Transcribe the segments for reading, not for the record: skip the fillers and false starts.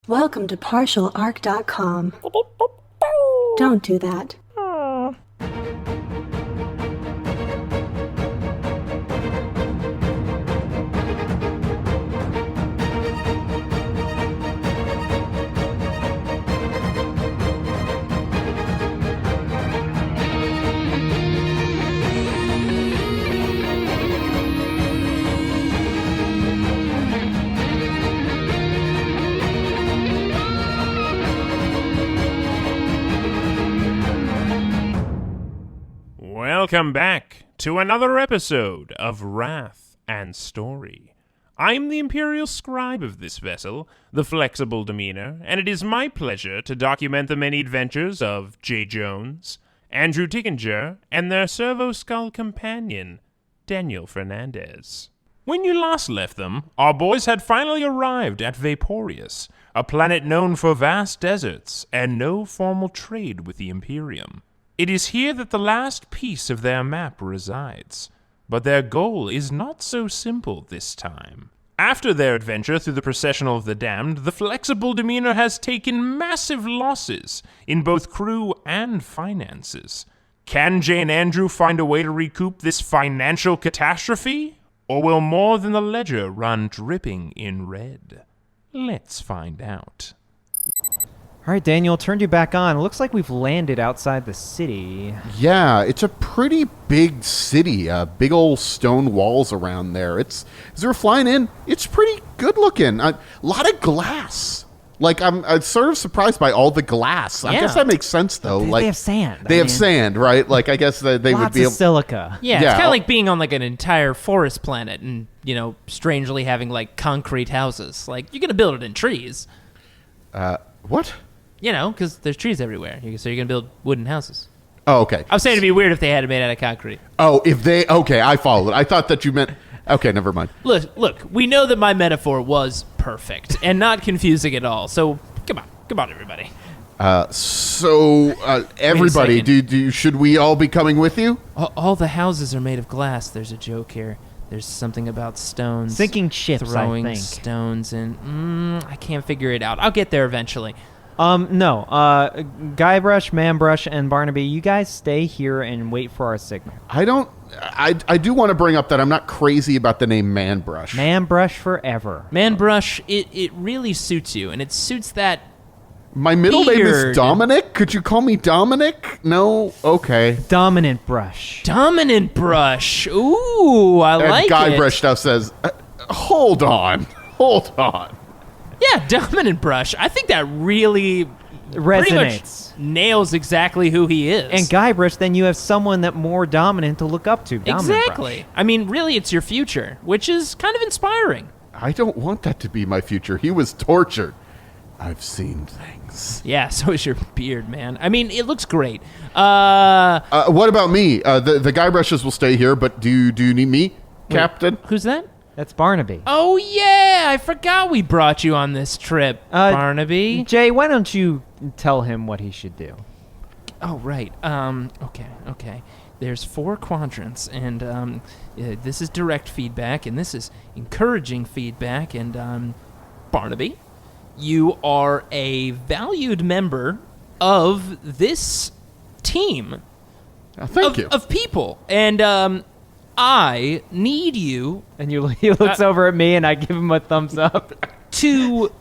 Welcome to partialarc.com. Don't do that. Welcome back to another episode of Wrath and Story. I'm the Imperial Scribe of this vessel, the Flexible Demeanor, and it is my pleasure to document the many adventures of J. Jones, Andrew Dickinger, and their Servo Skull companion, Daniel Fernandez. When you last left them, our boys had finally arrived at Vaporius, a planet known for vast deserts and no formal trade with the Imperium. It is here that the last piece of their map resides, but their goal is not so simple this time. After their adventure through the Processional of the Damned, the Flexible Demeanor has taken massive losses in both crew and finances. Can Jay and Andrew find a way to recoup this financial catastrophe? Or will more than the ledger run dripping in red? Let's find out. All right, Daniel, turned you back on. It looks like we've landed outside the city. Yeah, it's a pretty big city. Big old stone walls around there. As we're flying in, it's pretty good looking. A lot of glass. Like, I'm sort of surprised by all the glass. I guess that makes sense, though. They have sand. They have sand, right? Like, I guess they would be lots of silica. Yeah, it's kind of like being on, like, an entire forest planet and, you know, strangely having, like, concrete houses. Like, you're going to build it in trees. What? You know, because there's trees everywhere. So you're going to build wooden houses. Oh, okay. I was saying it'd be weird if they had it made out of concrete. Oh, okay, I followed it. I thought that you meant, okay, never mind. Look, we know that my metaphor was perfect and not confusing at all. So, come on, everybody. Everybody, should we all be coming with you? All the houses are made of glass. There's a joke here. There's something about stones. Sinking ships, throwing I think. stones, and I can't figure it out. I'll get there eventually. No. Guybrush, Manbrush, and Barnaby, you guys stay here and wait for our signal. I do want to bring up that I'm not crazy about the name Manbrush. Manbrush forever. Manbrush, it really suits you, and it suits that. My middle name is beard. Dominic? Could you call me Dominic? No? Okay. Dominant brush. Dominant brush. Ooh, I like it. Guybrush now says, hold on. Yeah, dominant brush. I think that really pretty much nails exactly who he is. And Guybrush, then you have someone that more dominant to look up to. Exactly. Brush. I mean, really, it's your future, which is kind of inspiring. I don't want that to be my future. He was tortured. I've seen things. Yeah, so is your beard, man. I mean, it looks great. What about me? The Guybrushers will stay here, but do you need me, Captain? Who's that? That's Barnaby. Oh, yeah, I forgot we brought you on this trip, Barnaby. Jay, why don't you tell him what he should do? Oh, right. Okay. There's 4 quadrants, and this is direct feedback, and this is encouraging feedback, and Barnaby, you are a valued member of this team. Thank you. Of people, and I need you. And he looks over at me, and I give him a thumbs up. To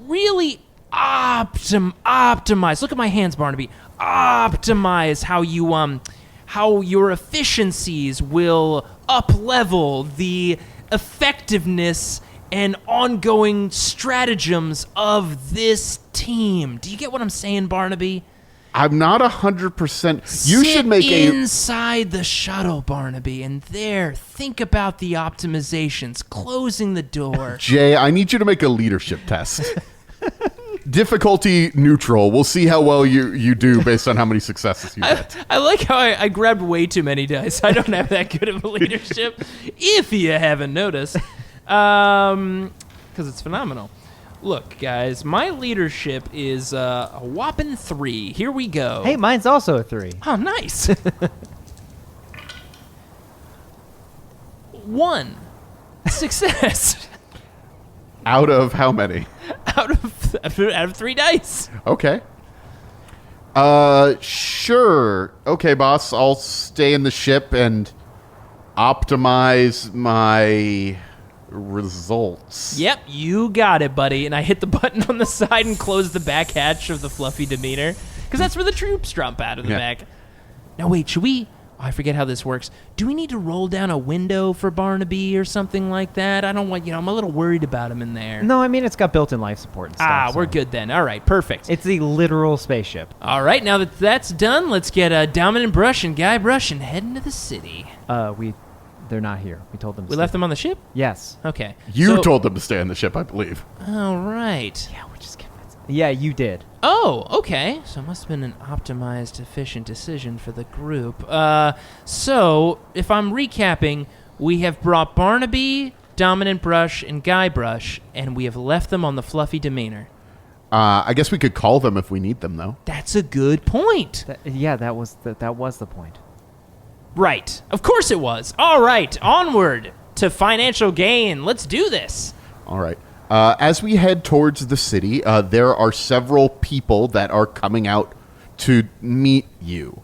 really optimize. Look at my hands, Barnaby. Optimize how your efficiencies will up-level the effectiveness and ongoing stratagems of this team. Do you get what I'm saying, Barnaby? I'm not 100%. You should make inside the shuttle, Barnaby, and think about the optimizations, closing the door. Jay, I need you to make a leadership test. Difficulty neutral. We'll see how well you do based on how many successes you get. I like how I grabbed way too many dice. I don't have that good of a leadership, if you haven't noticed, because it's phenomenal. Look, guys, my leadership is a whopping 3. Here we go. Hey, mine's also a 3. Oh, nice. 1 success. Out of how many? Out of out of 3 dice. Okay. Sure. Okay, boss. I'll stay in the ship and optimize my results. Yep, you got it, buddy. And I hit the button on the side and close the back hatch of the fluffy demeanor, because that's where the troops drop out of the back. Now, wait, should we... Oh, I forget how this works. Do we need to roll down a window for Barnaby or something like that? I don't want... I'm a little worried about him in there. No, I mean, it's got built-in life support and stuff. We're good then. All right, perfect. It's the literal spaceship. All right, now that that's done, let's get Dominant Brush and Guy Brush and head into the city. They're not here. We told them to We left them on the ship? Yes. Okay. You told them to stay on the ship, I believe. All right. Yeah, we're just convinced. Yeah, you did. Oh, okay. So it must have been an optimized, efficient decision for the group. So, if I'm recapping, we have brought Barnaby, Dominant Brush, and Guy Brush, and we have left them on the fluffy demeanor. I guess we could call them if we need them, though. That's a good point. That was the point. Right. Of course it was. All right. Onward to financial gain. Let's do this. All right. As we head towards the city, there are several people that are coming out to meet you.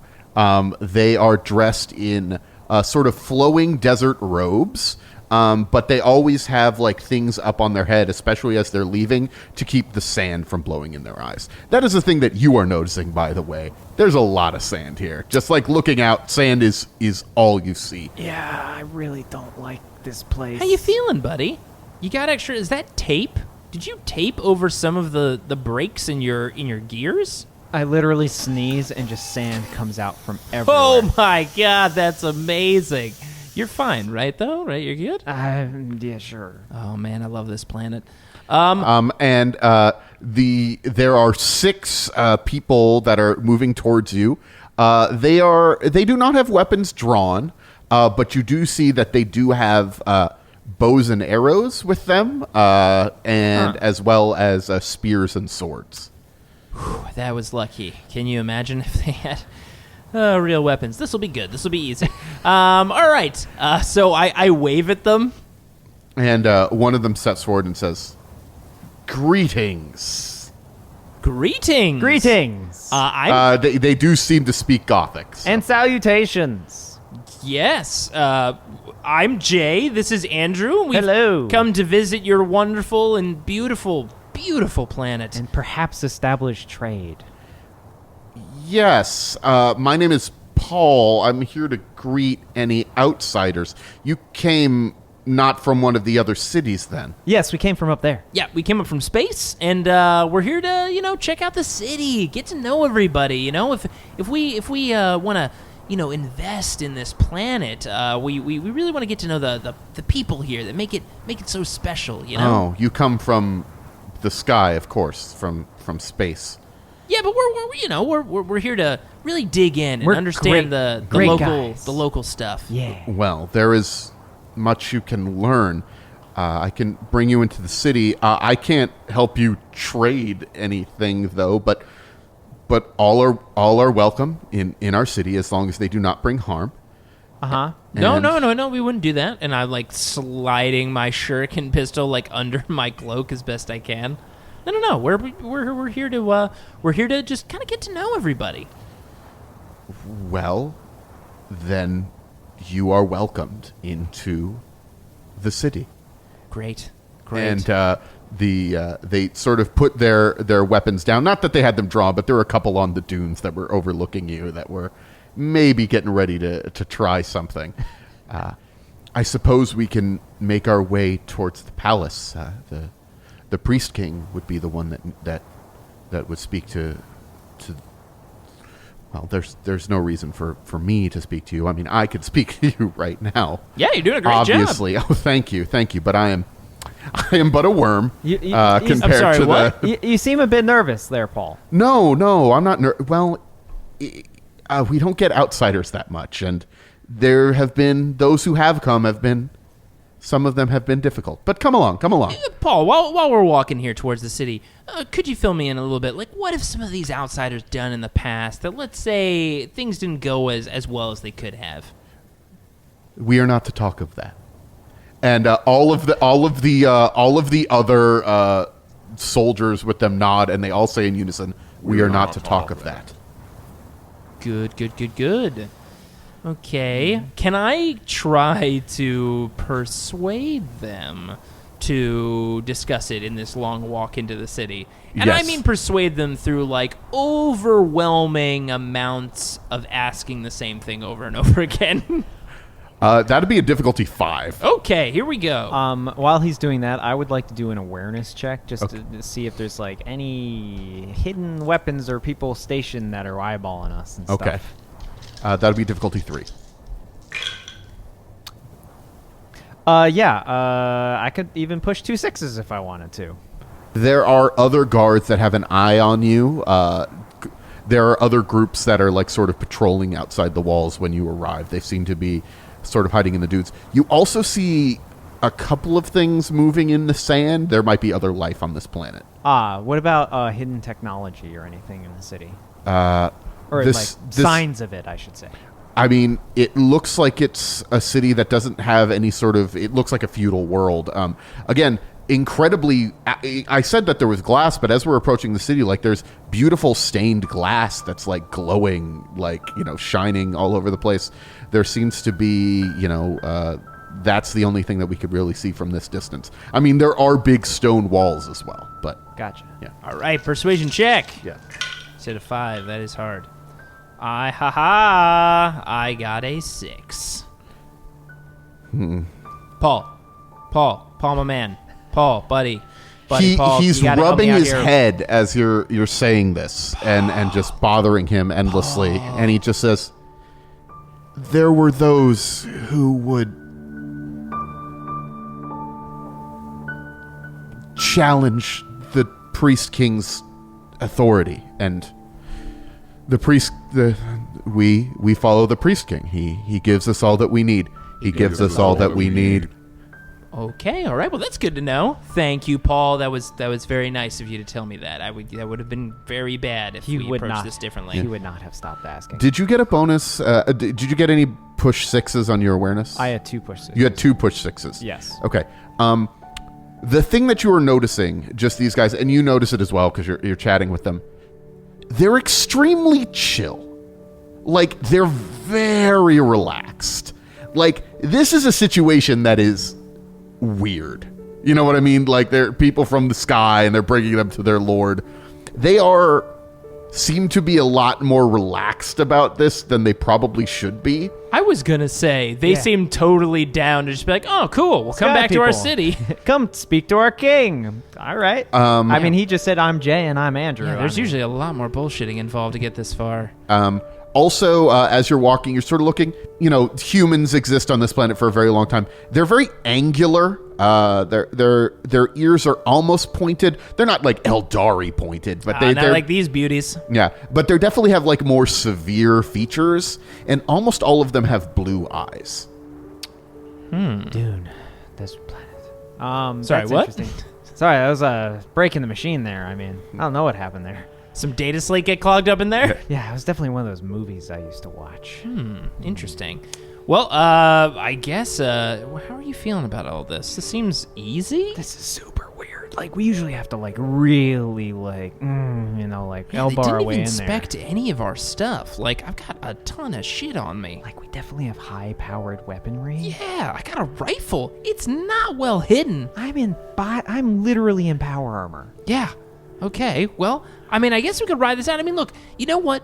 They are dressed in sort of flowing desert robes, but they always have like things up on their head, especially as they're leaving, to keep the sand from blowing in their eyes. That is the thing that you are noticing, by the way. There's a lot of sand here. Just like looking out, sand is all you see. Yeah, I really don't like this place. How you feeling, buddy? You got extra... Is that tape? Did you tape over some of the brakes in your gears? I literally sneeze and just sand comes out from everywhere. Oh my god, that's amazing. You're fine, right, though? Right, you're good? Yeah, sure. Oh, man, I love this planet. There are 6 people that are moving towards you. They do not have weapons drawn, but you do see that they do have bows and arrows with them, as well as spears and swords. Whew, that was lucky. Can you imagine if they had real weapons? This will be good. This will be easy. All right. So I wave at them. And one of them steps forward and says, "Greetings." Greetings. Greetings. They do seem to speak Gothic. So. And salutations. Yes. I'm Jay. This is Andrew. We've Hello. come to visit your wonderful and beautiful, beautiful planet. And perhaps establish trade. Yes. My name is Paul. I'm here to greet any outsiders. You came not from one of the other cities, then? Yes, we came from up there. Yeah, we came up from space, and we're here to, check out the city, get to know everybody. If we want to, invest in this planet, we really want to get to know the people here that make it so special. Oh, you come from the sky, of course, from space. Yeah, but we're here to really dig in and We're understand great the local stuff. Yeah. Well, there is much you can learn. I can bring you into the city. I can't help you trade anything, though. But all are welcome in our city as long as they do not bring harm. Uh-huh. No, we wouldn't do that. And I'm sliding my shuriken pistol under my cloak as best I can. No. We're here to just kind of get to know everybody. Well, then you are welcomed into the city. Great. And they sort of put their weapons down. Not that they had them drawn, but there were a couple on the dunes that were overlooking you that were maybe getting ready to try something. I suppose we can make our way towards the palace. The priest king would be the one that would speak to. Well, there's no reason for me to speak to you. I mean, I could speak to you right now. Yeah, you're doing a great Obviously. job. Obviously. Oh, thank you. But I am but a worm compared I'm sorry, to what? You seem a bit nervous there, Paul. No, I'm not. Well, we don't get outsiders that much, and there have been those who have come. Some of them have been difficult. But come along. Paul, while we're walking here towards the city, could you fill me in a little bit? What have some of these outsiders done in the past that, let's say, things didn't go as well as they could have? We are not to talk of that. And all of the other soldiers with them nod, and they all say in unison, "We are not to talk of that." Good. Okay. Can I try to persuade them to discuss it in this long walk into the city? And I Yes. mean persuade them through, like, overwhelming amounts of asking the same thing over and over again. That'd be a difficulty 5. Okay, here we go. While he's doing that, I would like to do an awareness check just to see if there's like any hidden weapons or people stationed that are eyeballing us and Okay. stuff. That'd be difficulty 3. I could even push 2 6s if I wanted to. There are other guards that have an eye on you. There are other groups that are like sort of patrolling outside the walls when you arrive. They seem to be sort of hiding in the dunes. You also see a couple of things moving in the sand. There might be other life on this planet. What about hidden technology or anything in the city? Or this- signs of it, I should say. I mean, it looks like it's a city that doesn't have any sort of... It looks like a feudal world. Again, incredibly... I said that there was glass, but as we're approaching the city, like, there's beautiful stained glass that's, like, glowing, like, you know, shining all over the place. There seems to be, you know... that's the only thing that we could really see from this distance. I mean, there are big stone walls as well, but... Gotcha. Yeah. All right, persuasion check. Yeah. Instead of 5, that is hard. I got a 6. Paul, my man. Paul, buddy, Paul. He's you gotta help rubbing me out his here. head as you're saying this and just bothering him endlessly, and he just says, "There were those who would challenge the priest king's authority, and we follow the priest king. He gives us all that we need. He gives us all that we need." Okay, all right. Well, that's good to know. Thank you, Paul. That was very nice of you to tell me that. That would have been very bad if we approached this differently. He would not have stopped asking. Did you get a bonus? Did you get any push 6s on your awareness? I had 2 push 6s. You had 2 push 6s. Yes. Okay. The thing that you were noticing, just these guys, and you notice it as well because you're chatting with them, they're extremely chill. Like, they're very relaxed. Like, this is a situation that is weird. You know what I mean? Like, they're people from the sky and they're bringing them to their lord. They seem to be a lot more relaxed about this than they probably should be. I was gonna say they seem totally down to just be like, "Oh, cool, we'll come Sky back to our people. city." Come speak to our king. All right. I mean, he just said, "I'm Jay and I'm Andrew." Yeah, there's I mean, usually a lot more bullshitting involved to get this far. Also, as you're walking, you're sort of looking, you know, humans exist on this planet for a very long time. They're very angular. Their ears are almost pointed. They're not like Eldari pointed, but Not they're like these beauties. yeah, but they definitely have like more severe features, and almost all of them have blue eyes. Dune, desert planet. Sorry, that's what? interesting. Sorry, that was breaking the machine there. I mean, I don't know what happened there. Some data slate get clogged up in there? Yeah, it was definitely one of those movies I used to watch. Interesting. Well, I guess, how are you feeling about all this? This seems easy? This is super weird. Like, we usually have to, like, really, like, you know, like, Yeah, they elbow our didn't way even in there. inspect any of our stuff. Like, I've got a ton of shit on me. Like, we definitely have high-powered weaponry. Yeah, I got a rifle. It's not well hidden. I'm literally in power armor. Yeah. Okay, well, I mean, I guess we could ride this out. I mean, look, you know what?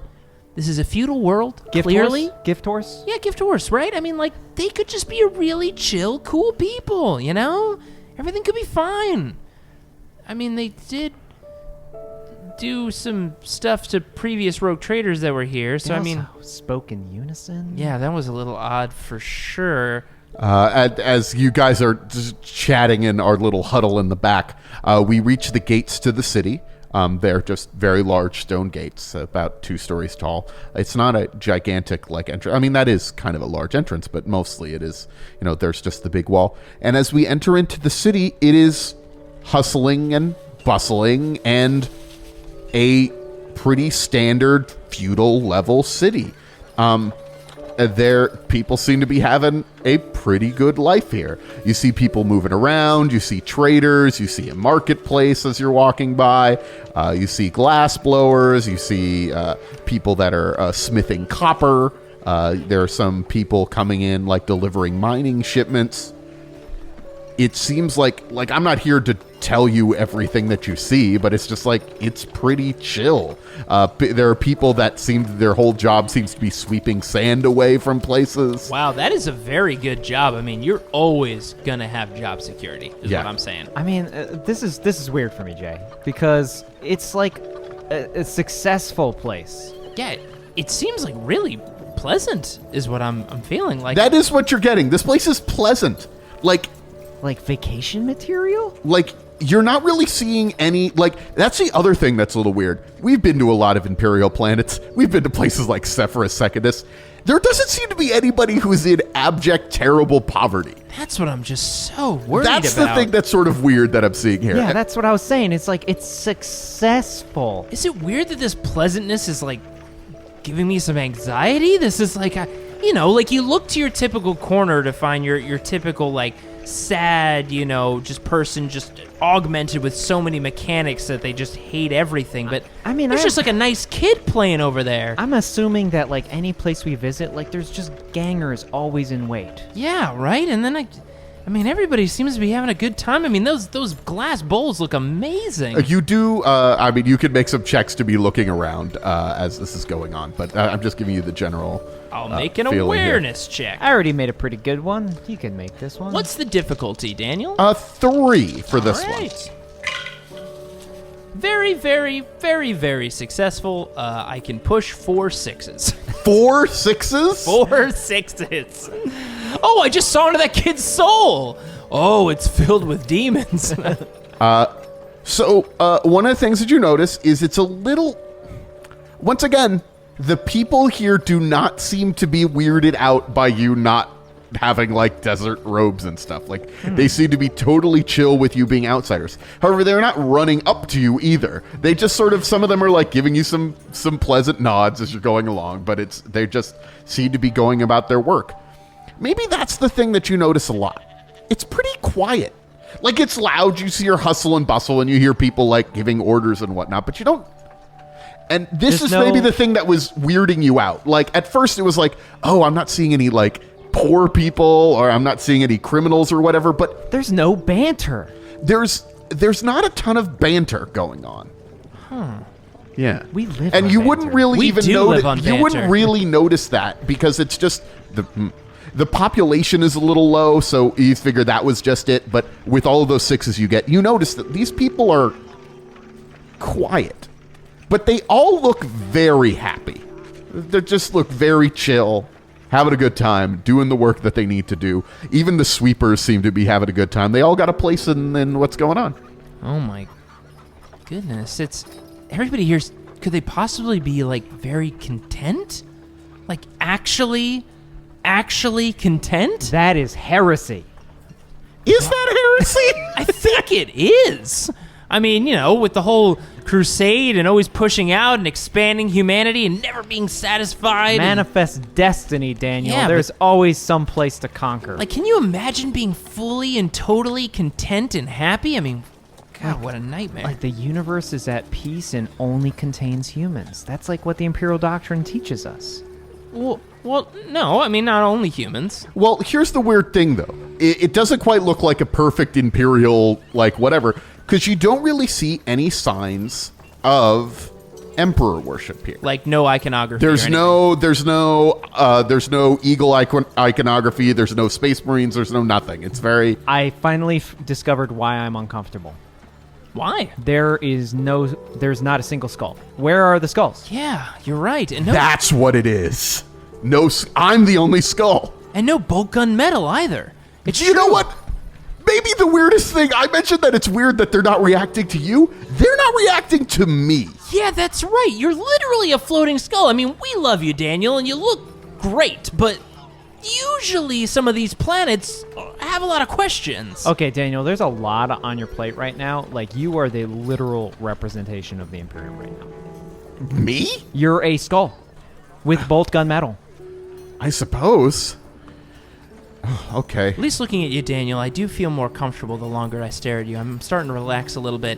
This is a feudal world, clearly. Gift horse? Yeah, gift horse, right? I mean, like, they could just be a really chill, cool people, you know? Everything could be fine. I mean, they did do some stuff to previous rogue traders that were here, so They I mean... also spoke in unison? Yeah, that was a little odd for sure. As you guys are just chatting in our little huddle in the back, we reach the gates to the city. They're just very large stone gates, about 2 stories tall. It's not a gigantic like entrance. I mean, that is kind of a large entrance, but mostly it is, you know, there's just the big wall. And as we enter into the city, it is hustling and bustling and a pretty standard feudal level city. people seem to be having a pretty good life here. You see people moving around, you see traders, you see a marketplace as you're walking by, you see glass blowers, you see people that are smithing copper. There are some people coming in, like, delivering mining shipments. It seems like I'm not here to tell you everything that you see, but it's just like, it's pretty chill. There are people that their whole job seems to be sweeping sand away from places. Wow, that is a very good job. I mean, you're always gonna have job security, is what I'm saying. I mean, this is weird for me, Jay, because it's like a successful place. Yeah, it seems like really pleasant is what I'm feeling like. That is what you're getting. This place is pleasant. Like vacation material? Like, you're not really seeing any, like, that's the other thing that's a little weird. We've been to a lot of Imperial planets. We've been to places like Sephirus Secundus. There doesn't seem to be anybody who's in abject, terrible poverty. That's what I'm just so worried about. That's the thing that's sort of weird that I'm seeing here. Yeah, that's what I was saying. It's like, it's successful. Is it weird that this pleasantness is, like, giving me some anxiety? This is like, like you look to your typical corner to find your typical, like, sad, just person just augmented with so many mechanics that they just hate everything. But I mean, there's just like a nice kid playing over there. I'm assuming that, like, any place we visit, like, there's just gangers always in wait. Yeah, right? And then I mean, everybody seems to be having a good time. I mean, those glass bowls look amazing. You do, I mean, you could make some checks to be looking around as this is going on, but I'm just giving you the general I'll make an feeling awareness check. I already made a pretty good one. You can make this one. What's the difficulty, Daniel? 3 for this one. Very, very, very, very successful. I can push 4 6s. 4 6s? 4 6s. Oh, I just saw into that kid's soul. Oh, it's filled with demons. So, one of the things that you notice is it's a little... Once again, the people here do not seem to be weirded out by you not having, like, desert robes and stuff. Like, they seem to be totally chill with you being outsiders. However, they're not running up to you either. They just sort of, some of them are, like, giving you some pleasant nods as you're going along, but they just seem to be going about their work. Maybe that's the thing that you notice a lot. It's pretty quiet. Like, it's loud, you see your hustle and bustle, and you hear people, like, giving orders and whatnot, but you don't... And this is maybe the thing that was weirding you out. Like, at first it was like, oh, I'm not seeing any, like, poor people, or I'm not seeing any criminals or whatever, but... There's no banter. There's not a ton of banter going on. Huh. Yeah. We live and on you banter. wouldn't really We even do live on notice... You wouldn't banter. really notice that, because it's just... The population is a little low, so you figure that was just it. But with all of those 6s you get, you notice that these people are quiet. But they all look very happy. They just look very chill, having a good time, doing the work that they need to do. Even the sweepers seem to be having a good time. They all got a place in what's going on. Oh my goodness. It's... Everybody here's... Could they possibly be, like, very content? Like, actually content? That is heresy. Is that heresy? I think it is. I mean, with the whole crusade and always pushing out and expanding humanity and never being satisfied. Manifest destiny, Daniel. Yeah, There's always some place to conquer. Like, can you imagine being fully and totally content and happy? I mean, God, what a nightmare. Like, the universe is at peace and only contains humans. That's like what the Imperial Doctrine teaches us. Well, no, I mean, not only humans. Well, here's the weird thing, though. It doesn't quite look like a perfect Imperial, like, whatever, because you don't really see any signs of Emperor worship here. Like, no iconography. There's no eagle iconography. There's no Space Marines. There's no nothing. It's very... I finally discovered why I'm uncomfortable. Why? There's not a single skull. Where are the skulls? Yeah, you're right. And That's what it is. No, I'm the only skull. And no bolt gun metal either. You know what? Maybe the weirdest thing, I mentioned that it's weird that they're not reacting to you. They're not reacting to me. Yeah, that's right. You're literally a floating skull. I mean, we love you, Daniel, and you look great, but usually some of these planets have a lot of questions. Okay, Daniel, there's a lot on your plate right now. Like, you are the literal representation of the Imperium right now. Me? You're a skull with bolt gun metal. I suppose. Okay. At least looking at you, Daniel, I do feel more comfortable the longer I stare at you. I'm starting to relax a little bit.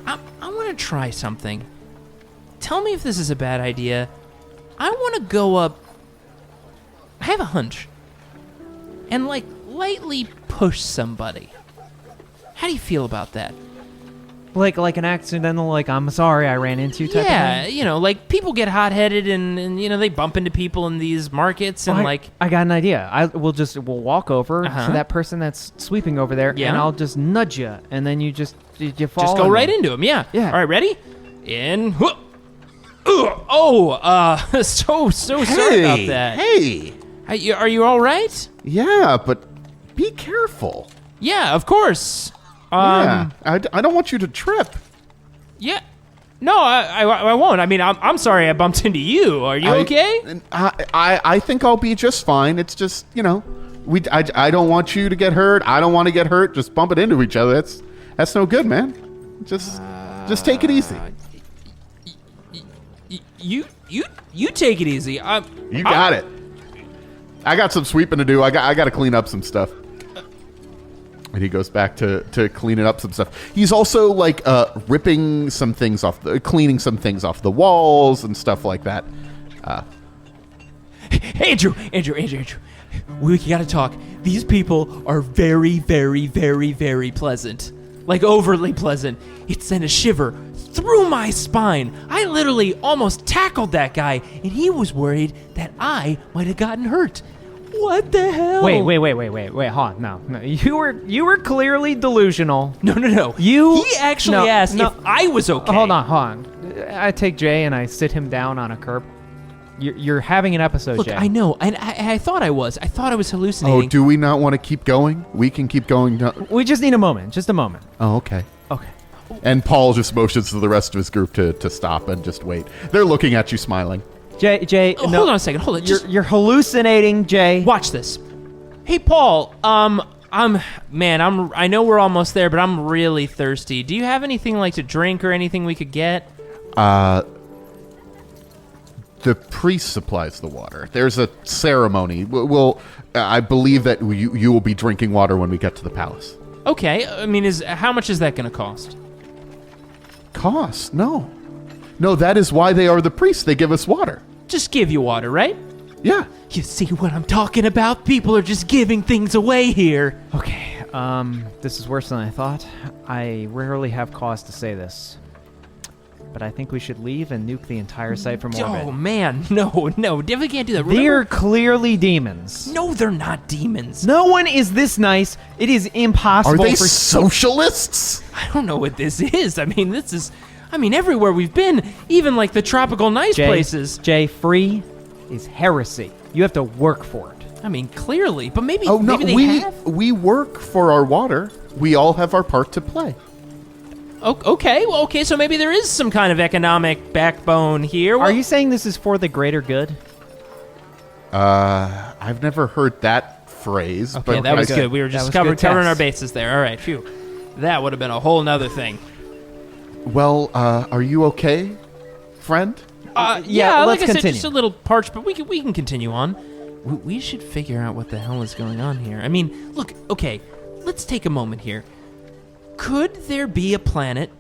I want to try something. Tell me if this is a bad idea. I want to go up... I have a hunch. And, like, lightly push somebody. How do you feel about that? Like an accidental, like, I'm sorry I ran into type Yeah, of thing? you know, like, people get hot-headed and, you know, they bump into people in these markets and, I got an idea. We'll walk over Uh-huh. to that person that's sweeping over there, Yeah. and I'll just nudge you, and then you fall. Just go on right me. into him, yeah. Yeah. All right, ready? In. Whoop. So sorry about that. Hey. Are you all right? Yeah, but be careful. Yeah, of course. Yeah, I don't want you to trip. Yeah. No, I won't. I mean, I'm sorry I bumped into you. Are you okay? I think I'll be just fine. It's just, you know, I don't want you to get hurt. I don't want to get hurt. Just bumping into each other. That's no good, man. Just take it easy. You take it easy. You got it. I got some sweeping to do. I got to clean up some stuff. And he goes back to cleaning up some stuff. He's also like ripping some things off, cleaning some things off the walls and stuff like that. Andrew. We gotta talk. These people are very, very, very, very pleasant. Like overly pleasant. It sent a shiver through my spine. I literally almost tackled that guy, and he was worried that I might have gotten hurt. What the hell? Wait, hold on. No. You were clearly delusional. No. He actually asked if I was okay. Hold on. I take Jay and I sit him down on a curb. You're having an episode, Look, Jay. I know, and I thought I was. I thought I was hallucinating. Oh, do we not want to keep going? We can keep going. We just need a moment. Just a moment. Oh, okay. Okay. And Paul just motions to the rest of his group to stop and just wait. They're looking at you, smiling. Jay, Oh, no. hold on a second. Hold it. You're hallucinating, Jay. Watch this. Hey, Paul. I know we're almost there, but I'm really thirsty. Do you have anything like to drink or anything we could get? The priest supplies the water. There's a ceremony. I believe that you will be drinking water when we get to the palace. Okay. I mean, how much is that going to cost? Cost? No, that is why they are the priests. They give us water. Just give you water, right? Yeah. You see what I'm talking about? People are just giving things away here. Okay, this is worse than I thought. I rarely have cause to say this, but I think we should leave and nuke the entire site from orbit. Oh, man. No. Definitely can't do that. They're clearly demons. No, they're not demons. No one is this nice. It is impossible Are they for... socialists? I don't know what this is. I mean, everywhere we've been, even like the tropical nice places. Jay, free is heresy. You have to work for it. I mean, clearly, but maybe, Oh no, maybe they have. we work for our water. We all have our part to play. Okay, so maybe there is some kind of economic backbone here. Are you saying this is for the greater good? I've never heard that phrase. Okay, but that was I- good. We were That just was covering good test. our bases there. All right, phew. That would have been a whole nother thing. Well, are you okay, friend? Yeah, like let's I said, continue. just a little parched, but we can continue on. We should figure out what the hell is going on here. I mean, look, okay, let's take a moment here. Could there be a planet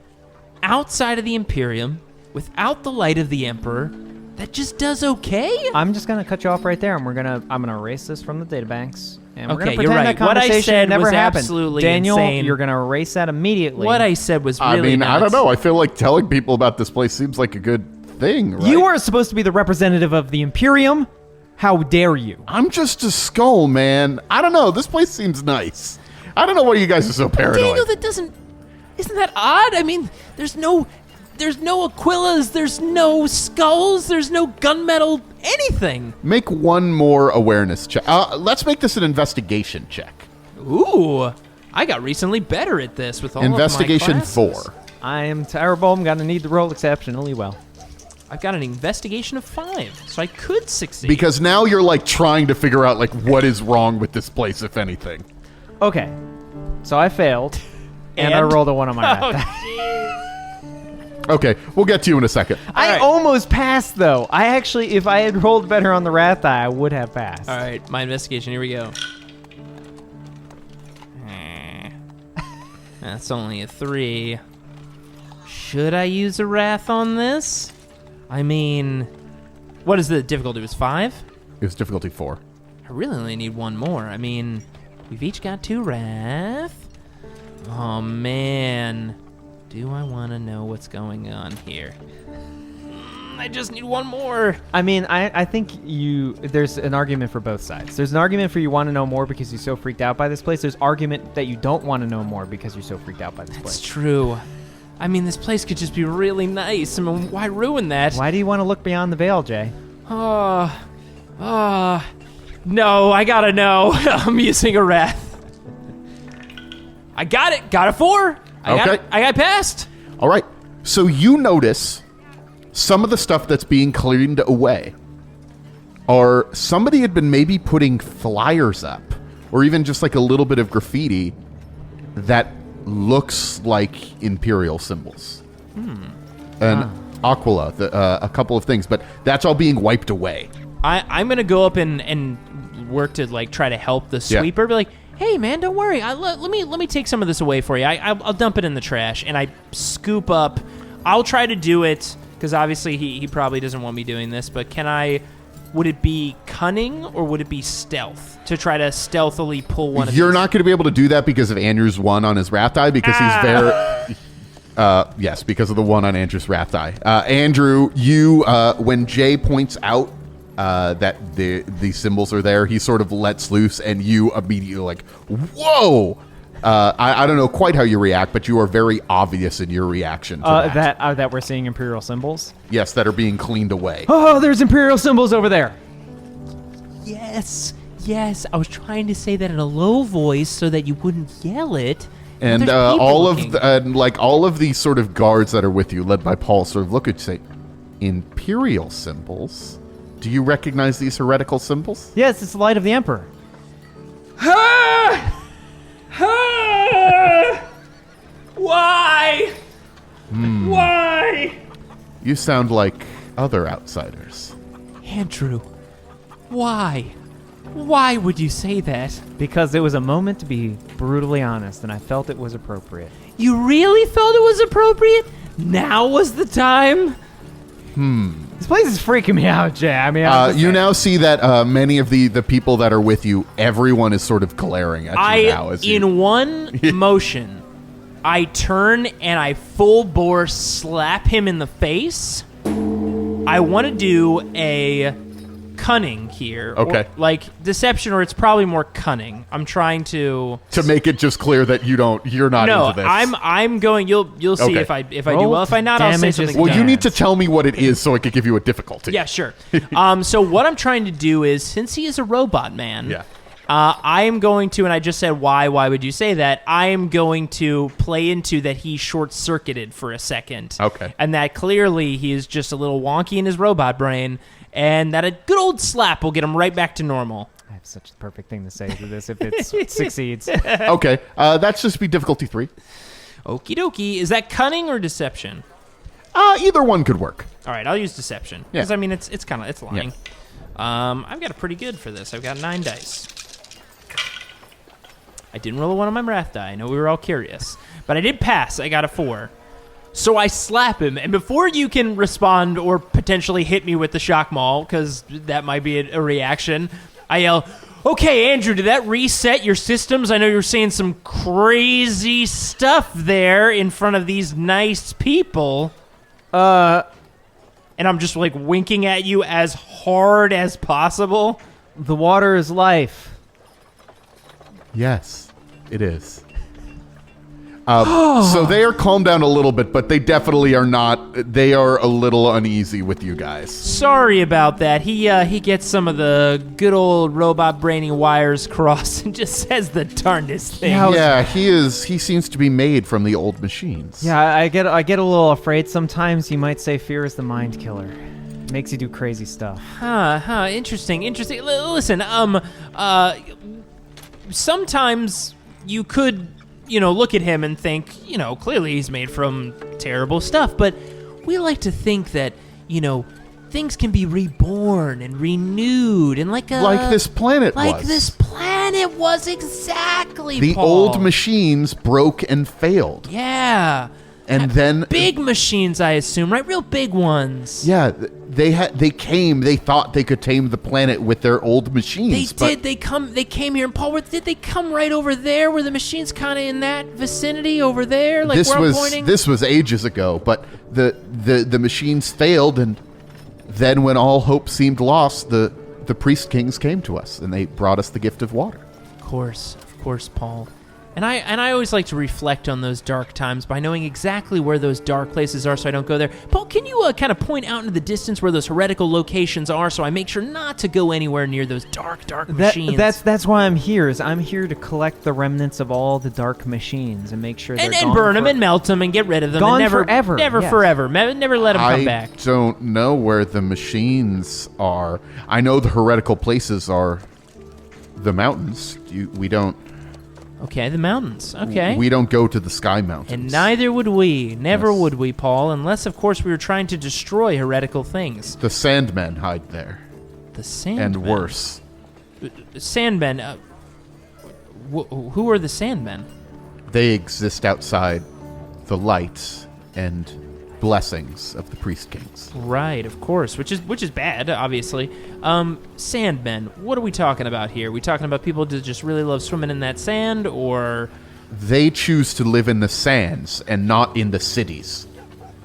outside of the Imperium without the light of the Emperor that just does okay? I'm just gonna cut you off right there, and I'm gonna erase this from the databanks, and we're Okay, gonna you're pretend right. that What I conversation said never was happened. absolutely Daniel, insane. you're gonna erase that immediately. What I said was really I mean, I nuts. don't know. I feel like telling people about this place seems like a good thing, right? You are supposed to be the representative of the Imperium. How dare you? I'm just a skull, man. I don't know. This place seems nice. I don't know why you guys are so paranoid. Daniel, isn't that odd? I mean, there's no Aquillas, there's no skulls, there's no gunmetal, anything. Make one more awareness check. Let's make this an investigation check. Ooh, I got recently better at this with all Investigation of my classes. 4. I am terrible. I'm gonna need to roll exceptionally well. I've got an investigation of 5, so I could succeed. Because now you're like trying to figure out like what is wrong with this place, if anything. Okay, so I failed, and I And? rolled a 1 on my Oh, math. jeez. Okay, we'll get to you in a second. I right. almost passed, though. I actually, if I had rolled better on the wrath die, I would have passed. All right, my investigation. Here we go. That's only a 3. Should I use a wrath on this? I mean, what is the difficulty? It was 5? It was difficulty 4. I really only need 1 more. I mean, we've each got 2 wrath. Oh, man. Do I want to know what's going on here? I just need 1 more. I mean, I think there's an argument for both sides. There's an argument for you want to know more because you're so freaked out by this place. There's argument that you don't want to know more because you're so freaked out by this place. It's true. I mean, this place could just be really nice. I mean, why ruin that? Why do you want to look beyond the veil, Jay? No, I gotta know. I'm using a wrath. I got it. Got a 4. I got passed. All right. So you notice some of the stuff that's being cleaned away are somebody had been maybe putting flyers up or even just like a little bit of graffiti that looks like Imperial symbols. And Aquila, a couple of things, but that's all being wiped away. I'm gonna go up and work to like try to help the sweeper. Be like, hey man, don't worry. Let me take some of this away for you. I'll dump it in the trash and I scoop up. I'll try to do it because obviously he probably doesn't want me doing this. But would it be cunning or would it be stealth to try to stealthily pull one of You're these? not going to be able to do that because of Andrew's 1 on his wrath die because he's very... yes, because of the 1 on Andrew's wrath die. Andrew, you when Jay points out that the symbols are there, he sort of lets loose, and you immediately like, whoa! I don't know quite how you react, but you are very obvious in your reaction to that. That we're seeing Imperial symbols? Yes, that are being cleaned away. Oh, there's Imperial symbols over there. Yes. I was trying to say that in a low voice so that you wouldn't yell it. And There's people all looking. all of these sort of guards that are with you, led by Paul, sort of look at you and say, Imperial symbols? Do you recognize these heretical symbols? Yes, it's the light of the Emperor. Why? Why? You sound like other outsiders. Andrew, why? Why would you say that? Because it was a moment to be brutally honest, and I felt it was appropriate. You really felt it was appropriate? Now was the time? This place is freaking me out, Jay. I mean, I'm just You saying. now see that many of the people that are with you, everyone is sort of glaring at you now. As in one motion, I turn and I full bore slap him in the face. I want to do a cunning here. Okay. Or, like deception, or it's probably more cunning. I'm trying to make it just clear that you're not into this. I'm going. You'll see Okay. if I do Roll well. If I not, I'll say damage something. is Well, you dumb. need to tell me what it is so I could give you a difficulty. Yeah, sure. So what I'm trying to do is, since he is a robot man, Yeah. I am going to, and I just said why would you say that? I am going to play into that he short-circuited for a second. Okay. And that clearly he is just a little wonky in his robot brain, and that a good old slap will get him right back to normal. I have such a perfect thing to say to this if it succeeds. Okay. That's just be difficulty 3. Okie dokie. Is that cunning or deception? Either one could work. All right, I'll use deception. Yeah. Because, I mean, it's lying. I've got a pretty good for this. I've got 9 dice. I didn't roll a 1 on my wrath die. I know we were all curious. But I did pass. I got a 4. So I slap him, and before you can respond or potentially hit me with the shock maul, because that might be a reaction, I yell, "Okay, Andrew, did that reset your systems? I know you're saying some crazy stuff there in front of these nice people." And I'm just like winking at you as hard as possible. The water is life. Yes, it is. So they are calmed down a little bit, but they definitely are not. They are a little uneasy with you guys. Sorry about that. He gets some of the good old robot brainy wires crossed and just says the darndest thing. Yeah, he seems to be made from the old machines. Yeah, I get a little afraid sometimes. You might say fear is the mind killer. Makes you do crazy stuff. Interesting. Listen, sometimes you could, look at him and think, clearly he's made from terrible stuff, but we like to think that, things can be reborn and renewed and like this planet was. Like this planet was, exactly, The Paul. old machines broke and failed. Yeah. And then Big machines, I assume, right? Real big ones. yeah, they thought they could tame the planet with their old machines. They did. They came here, and Paul, did they come right over there where the machine's kind of in that vicinity over there? Like where I'm pointing? This was ages ago, but the machines failed, and then when all hope seemed lost, the priest kings came to us, and they brought us the gift of water. Of course, Paul. And I always like to reflect on those dark times by knowing exactly where those dark places are so I don't go there. Paul, can you kind of point out into the distance where those heretical locations are so I make sure not to go anywhere near those dark machines? That's why I'm here. I'm here to collect the remnants of all the dark machines and make sure they're and gone burn them and melt them and get rid of them. Gone and never, forever. Never Yes. forever. Never let them come I back. don't know where the machines are. I know the heretical places are the mountains. We don't. Okay, the mountains. Okay. We don't go to the Sky Mountains. And neither would we. Never Yes. would we, Paul, unless, of course, we were trying to destroy heretical things. The Sandmen hide there. The Sandmen. And worse. Sandmen. Who are the Sandmen? They exist outside the light and blessings of the priest kings. Right, of course, which is bad, obviously. Sandmen. What are we talking about here? We talking about people that just really love swimming in that sand, or They choose to live in the sands and not in the cities.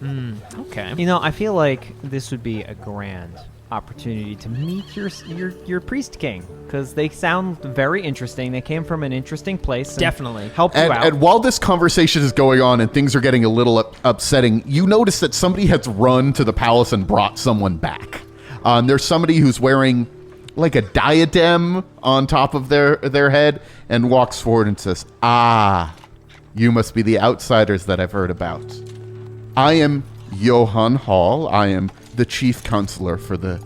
okay? I feel like this would be a grand opportunity to meet your priest king, because they sound very interesting. They came from an interesting place. And Definitely. help you out. And while this conversation is going on and things are getting a little upsetting, you notice that somebody has run to the palace and brought someone back. There's somebody who's wearing like a diadem on top of their head and walks forward and says, you must be the outsiders that I've heard about. I am Johann Hall. I am the chief counselor for the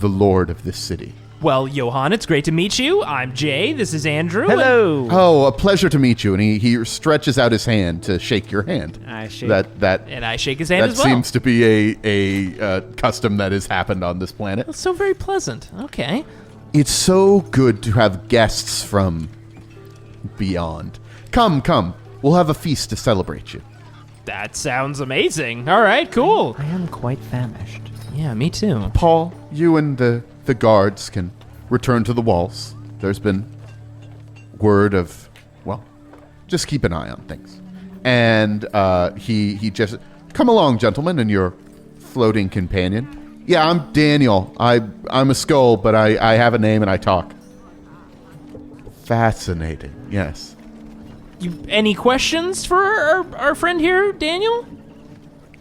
Lord of this city. Well, Johann, it's great to meet you. I'm Jay. This is Andrew. Hello. Oh, a pleasure to meet you. And he stretches out his hand to shake your hand. I shake. And I shake his hand That as well. seems to be a custom that has happened on this planet. That's so very pleasant. Okay. It's so good to have guests from beyond. Come. We'll have a feast to celebrate you. That sounds amazing. All right, cool. I am quite famished. Yeah, me too. Paul, you and the guards can return to the walls. There's been word of, just keep an eye on things. And he just, come along, gentlemen, and your floating companion. Yeah, I'm Daniel. I'm a skull, but I have a name and I talk. Fascinating, yes. Any questions for our friend here, Daniel?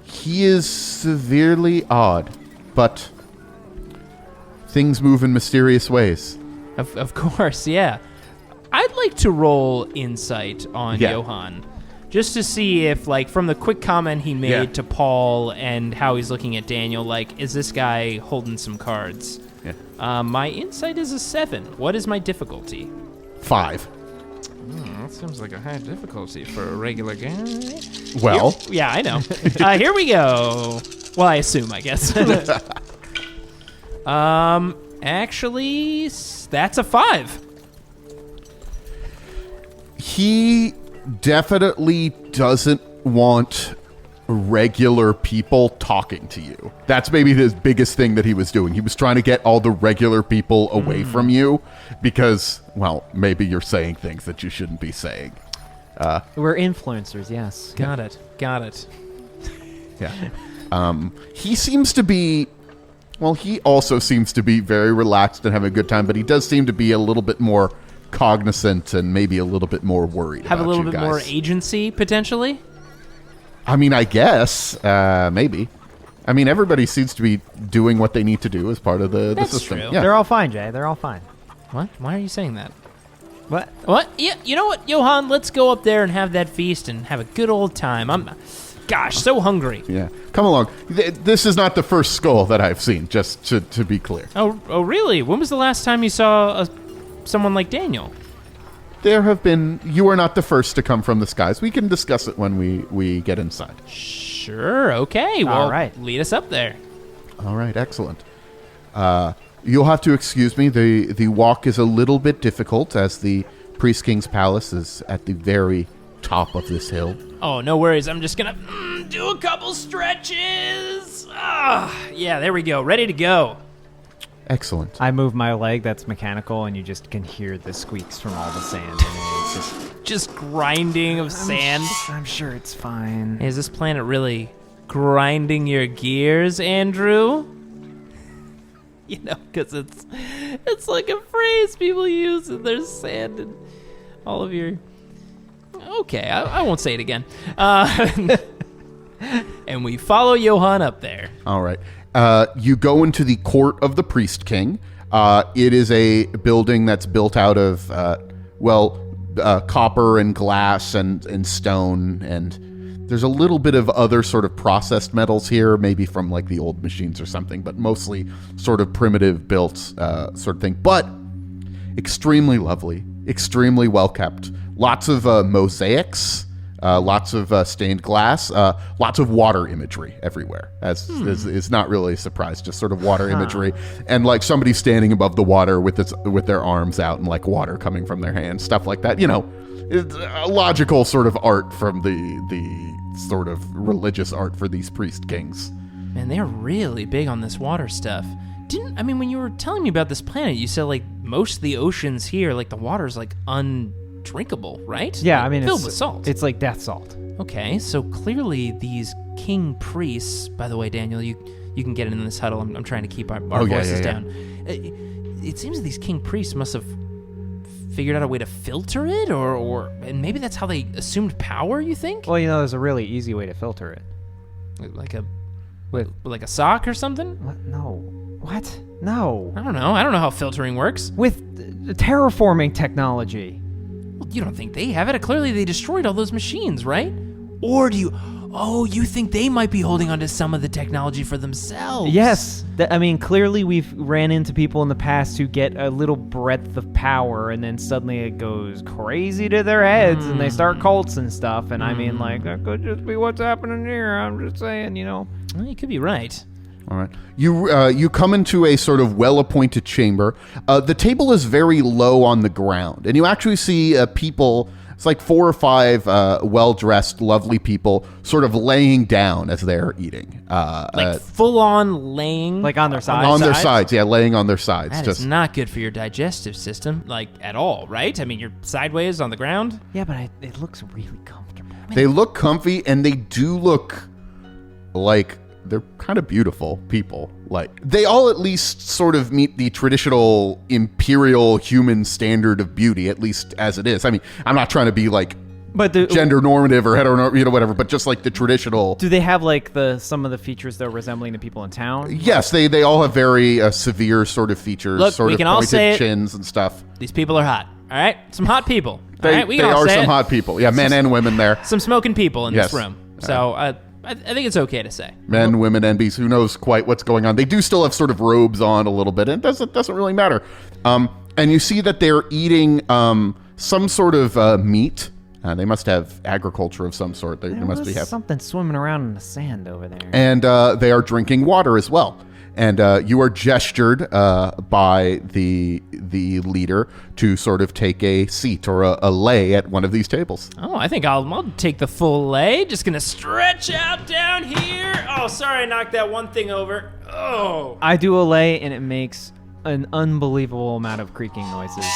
He is severely odd, but things move in mysterious ways. Of course, yeah. I'd like to roll insight on Johann, just to see if, like, from the quick comment he made to Paul and how he's looking at Daniel, like, is this guy holding some cards? Yeah. My insight is a 7. What is my difficulty? 5. That seems like a high difficulty for a regular guy. Well, Yeah, I know. Here we go. Well, I assume, I guess. Actually, that's a 5. he definitely doesn't want regular people talking to you. That's maybe the biggest thing that he was doing. He was trying to get all the regular people away from you because, maybe you're saying things that you shouldn't be saying. We're influencers, yes. Got it. Yeah. He seems to be, he also seems to be very relaxed and having a good time, but he does seem to be a little bit more cognizant and maybe a little bit more worried Have about a little you bit guys. more agency, potentially? I mean, I guess, maybe. I mean, everybody seems to be doing what they need to do as part of the That's system. true. Yeah. They're all fine, Jay. They're all fine. What? Why are you saying that? What? What? Yeah, you know what, Johann? Let's go up there and have that feast and have a good old time. Gosh, so hungry. Yeah. Come along. This is not the first skull that I've seen, just to be clear. Oh, really? When was the last time you saw someone like Daniel? You are not the first to come from the skies. We can discuss it when we get inside. Shh. Sure, okay. Well, All right. lead us up there. All right, excellent. You'll have to excuse me. The walk is a little bit difficult as the Priest King's Palace is at the very top of this hill. Oh, no worries. I'm just gonna do a couple stretches. Yeah, there we go. Ready to go. Excellent. I move my leg that's mechanical, and you just can hear the squeaks from all the sand. And it's Just grinding of sand. I'm sure it's fine. Is this planet really grinding your gears, Andrew? You know, because it's like a phrase people use, and there's sand and all of your... Okay, I won't say it again. And we follow Johann up there. All right. You go into the court of the Priest King. It is a building that's built out of, copper and glass and stone, and there's a little bit of other sort of processed metals here, maybe from like the old machines or something, but mostly sort of primitive built sort of thing. But extremely lovely, extremely well kept. Lots of mosaics. Lots of stained glass, lots of water imagery everywhere, as is not really a surprise, just sort of water imagery. And like somebody standing above the water with their arms out and like water coming from their hands, stuff like that. You know, it's a logical sort of art from the sort of religious art for these priest kings. Man, they're really big on this water stuff. When you were telling me about this planet, you said like most of the oceans here, like the water's like undrinkable, right? Yeah, like, filled with salt. It's like death salt. Okay, so clearly these king priests, by the way, Daniel, you can get in this huddle. I'm trying to keep our voices down. It seems that these king priests must have figured out a way to filter it, and maybe that's how they assumed power, you think? Well, there's a really easy way to filter it. Like a sock or something? What? No. What? No. I don't know how filtering works. With terraforming technology. Well, you don't think they have it? Clearly they destroyed all those machines, right? Or do you... Oh, you think they might be holding onto some of the technology for themselves? Yes. Clearly we've ran into people in the past who get a little breadth of power and then suddenly it goes crazy to their heads and they start cults and stuff. And that could just be what's happening here. I'm just saying, Well, you could be right. All right. You come into a sort of well-appointed chamber. The table is very low on the ground, and you actually see people. It's like 4 or 5 well-dressed, lovely people sort of laying down as they're eating. Full-on laying? Like on their sides? On their sides, yeah, laying on their sides. That is not good for your digestive system, like, at all, right? You're sideways on the ground? Yeah, but it looks really comfortable. They look comfy, and they do look like... They're kind of beautiful people. Like, they all at least sort of meet the traditional imperial human standard of beauty, at least as it is. I'm not trying to be like gender normative or heteronormative, whatever, but just like the traditional. Do they have like some of the features though resembling the people in town? Yes, they all have very severe sort of features. Look, sort we of can all say chins and stuff. These people are hot. All right, some hot people. They are some hot people. Yeah, men and women there. Some smoking people in Yes. this room. So I think it's okay to say. Men, women, and beasts. Who knows quite what's going on? They do still have sort of robes on a little bit, and it doesn't really matter. And you see that they're eating some sort of meat. They must have agriculture of some sort. There must be something swimming around in the sand over there. And they are drinking water as well. And you are gestured by the leader to sort of take a seat or a lay at one of these tables. Oh, I think I'll take the full lay. Just gonna stretch out down here. Oh, sorry, I knocked that one thing over. Oh. I do a lay, and it makes an unbelievable amount of creaking noises.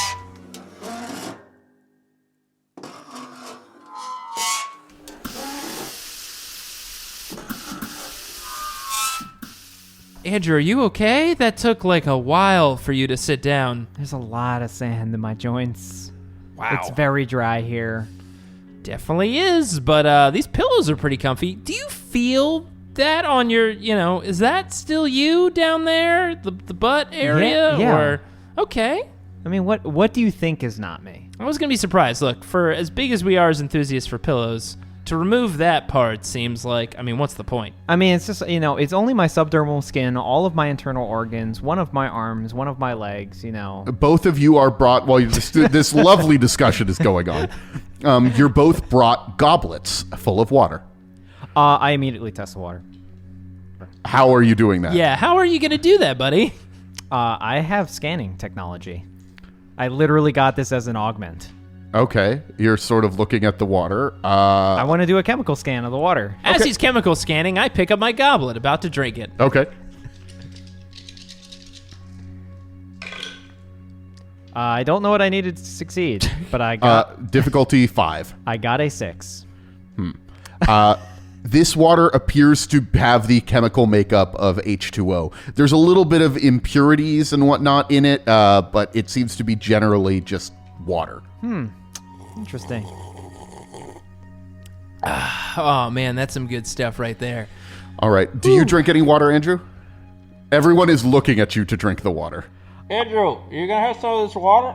Andrew, are you okay? That took like a while for you to sit down. There's a lot of sand in my joints. Wow. It's very dry here. Definitely is, but these pillows are pretty comfy. Do you feel that on your, is that still you down there? The butt area? Yeah. Or okay. What do you think is not me? I was going to be surprised. Look, for as big as we are as enthusiasts for pillows, to remove that part seems like, what's the point? It's just, it's only my subdermal skin, all of my internal organs, one of my arms, one of my legs, Both of you are brought, while this lovely discussion is going on, you're both brought goblets full of water. I immediately test the water. How are you doing that? Yeah, how are you going to do that, buddy? I have scanning technology. I literally got this as an augment. Okay, you're sort of looking at the water. I want to do a chemical scan of the water. As he's chemical scanning, I pick up my goblet, about to drink it. Okay. I don't know what I needed to succeed, but I got Difficulty 5. I got a 6. This water appears to have the chemical makeup of H2O. There's a little bit of impurities and whatnot in it, but it seems to be generally just water. Interesting. Oh, man, that's some good stuff right there. All right. Do you drink any water, Andrew? Everyone is looking at you to drink the water. Andrew, you gonna have some of this water?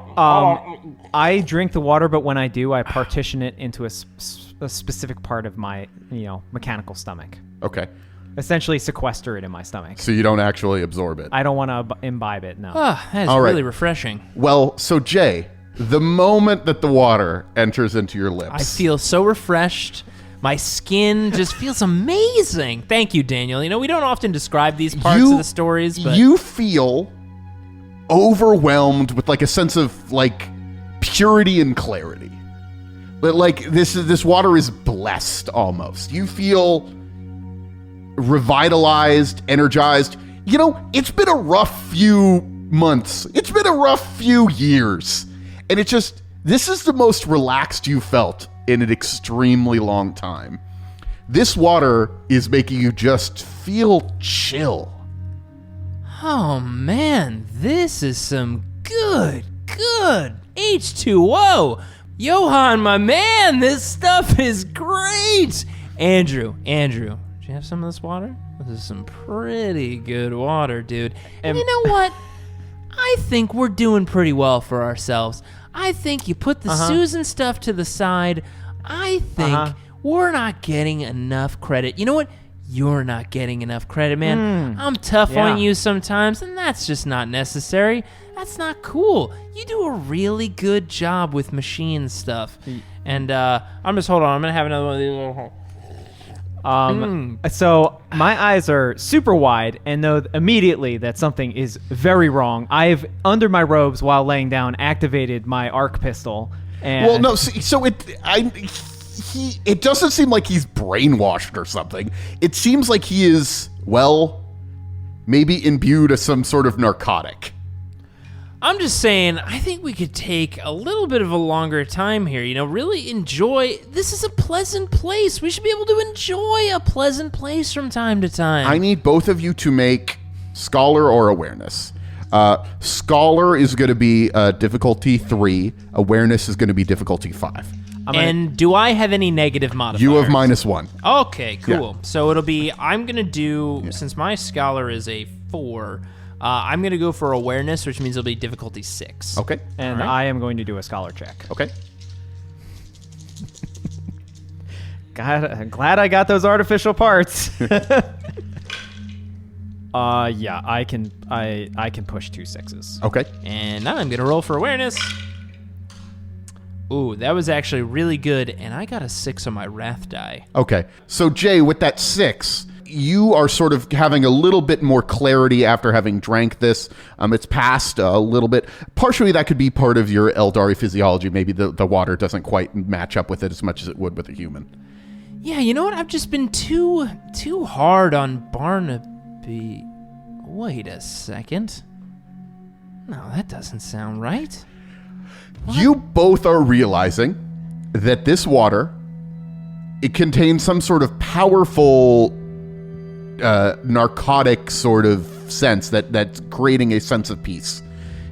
I drink the water, but when I do, I partition it into a specific part of my, mechanical stomach. Okay. Essentially sequester it in my stomach. So you don't actually absorb it. I don't want to imbibe it, no. Oh, that is All right. really refreshing. Well, so Jay, the moment that the water enters into your lips... I feel so refreshed. My skin just feels amazing. Thank you, Daniel. We don't often describe these parts of the stories, but... You feel overwhelmed with a sense of purity and clarity. But this water is blessed almost. You feel revitalized, energized. It's been a rough few months. It's been a rough few years. And this is the most relaxed you felt in an extremely long time. This water is making you just feel chill. Oh, man, this is some good H2O. Johan, my man, this stuff is great. Andrew, do you have some of this water? This is some pretty good water, dude. And you know what? I think we're doing pretty well for ourselves. I think you put the Susan stuff to the side. I think we're not getting enough credit. You know what? You're not getting enough credit, man. I'm tough on you sometimes, and that's just not necessary. That's not cool. You do a really good job with machine stuff. And I'm just, hold on, I'm going to have another one of these. So my eyes are super wide and know immediately that something is very wrong. I've, under my robes while laying down, activated my arc pistol. And Well, no, so it doesn't seem like he's brainwashed or something. It seems like he is, maybe imbued with some sort of narcotic. I'm just saying, I think we could take a little bit of a longer time here, really enjoy. This is a pleasant place. We should be able to enjoy a pleasant place from time to time. I need both of you to make Scholar or Awareness. Scholar is going to be difficulty 3. Awareness is going to be difficulty 5. And do I have any negative modifiers? You have -1. Okay, cool. Yeah. So it'll be, I'm going to do, since my Scholar is a 4, I'm going to go for Awareness, which means it'll be difficulty 6. Okay. And All right. I am going to do a scholar check. Okay. God, I'm glad I got those artificial parts. Yeah, I can push 2 6s. Okay. And now I'm going to roll for Awareness. Ooh, that was actually really good, and I got a 6 on my Wrath die. Okay. So, Jay, with that 6, you are sort of having a little bit more clarity after having drank this. It's passed a little bit. Partially, that could be part of your Eldari physiology. Maybe the water doesn't quite match up with it as much as it would with a human. Yeah, you know what? I've just been too hard on Barnaby. Wait a second. No, that doesn't sound right. You both are realizing that this water, it contains some sort of powerful narcotic sort of sense that's creating a sense of peace.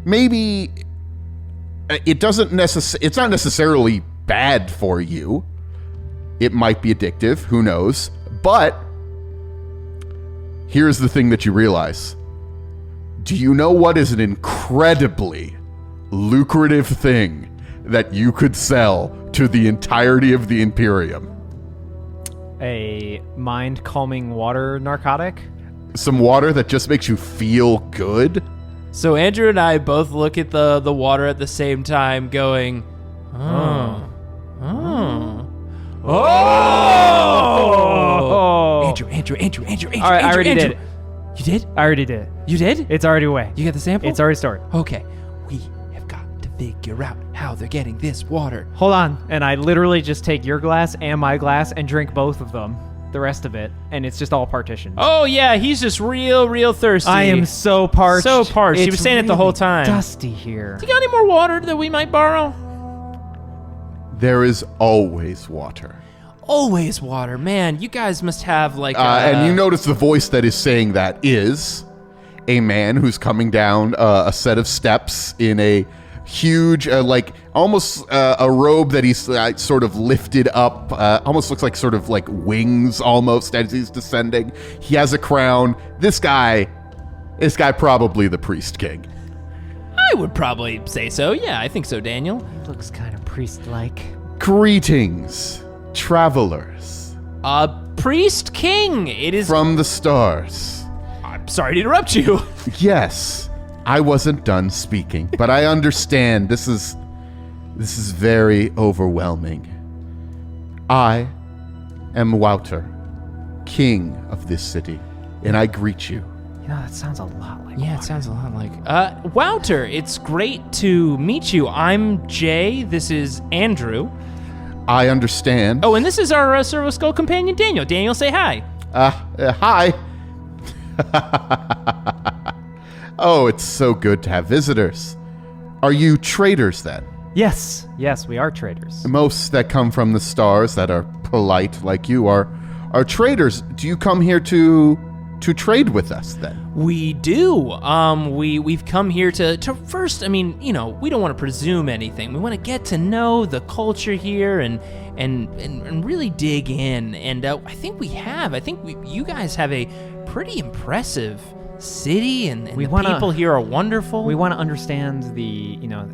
Maybe it's not necessarily bad for you. It might be addictive, who knows? But here's the thing that you realize. Do you know what is an incredibly lucrative thing that you could sell to the entirety of the Imperium? A mind-calming water narcotic? Some water that just makes you feel good? So Andrew and I both look at the water at the same time going, oh. Andrew. All right, I already did it. You did? I already did it. You did? It's already away. You got the sample? It's already stored. Okay. We have got to figure out how they're getting this water. Hold on. And I literally just take your glass and my glass and drink both of them, the rest of it, and it's just all partitioned. Oh, yeah, he's just real thirsty. I am so parched. So parched. He It's was saying it the whole time. dusty here. You got any more water that we might borrow? There is always water. Always water. Man, you guys must have like And you notice the voice that is saying that is a man who's coming down a set of steps in a huge, like almost a robe that he's sort of lifted up, almost looks like sort of like wings almost as he's descending. He has a crown. This guy probably the priest king. I would probably say so. Yeah, I think so, Daniel. Looks kind of priest-like. Greetings, travelers. Priest King. It is. From the stars. I'm sorry to interrupt you. Yes, I wasn't done speaking, but I understand this is very overwhelming. I am Wouter, king of this city, and I greet you. You know, that sounds a lot like Yeah, it sounds a lot like. Wouter, it's great to meet you. I'm Jay. This is Andrew. I understand. Oh, and this is our Servo Skull companion, Daniel. Daniel, say hi. Hi. Oh, it's so good to have visitors. Are you traders then? Yes, we are traders. Most that come from the stars that are polite like you are traders. Do you come here to trade with us then? We do. We've come here to first. I mean, you know, we don't want to presume anything. We want to get to know the culture here and really dig in. And I think we have. I think you guys have a pretty impressive city, and the people here are wonderful. We want to understand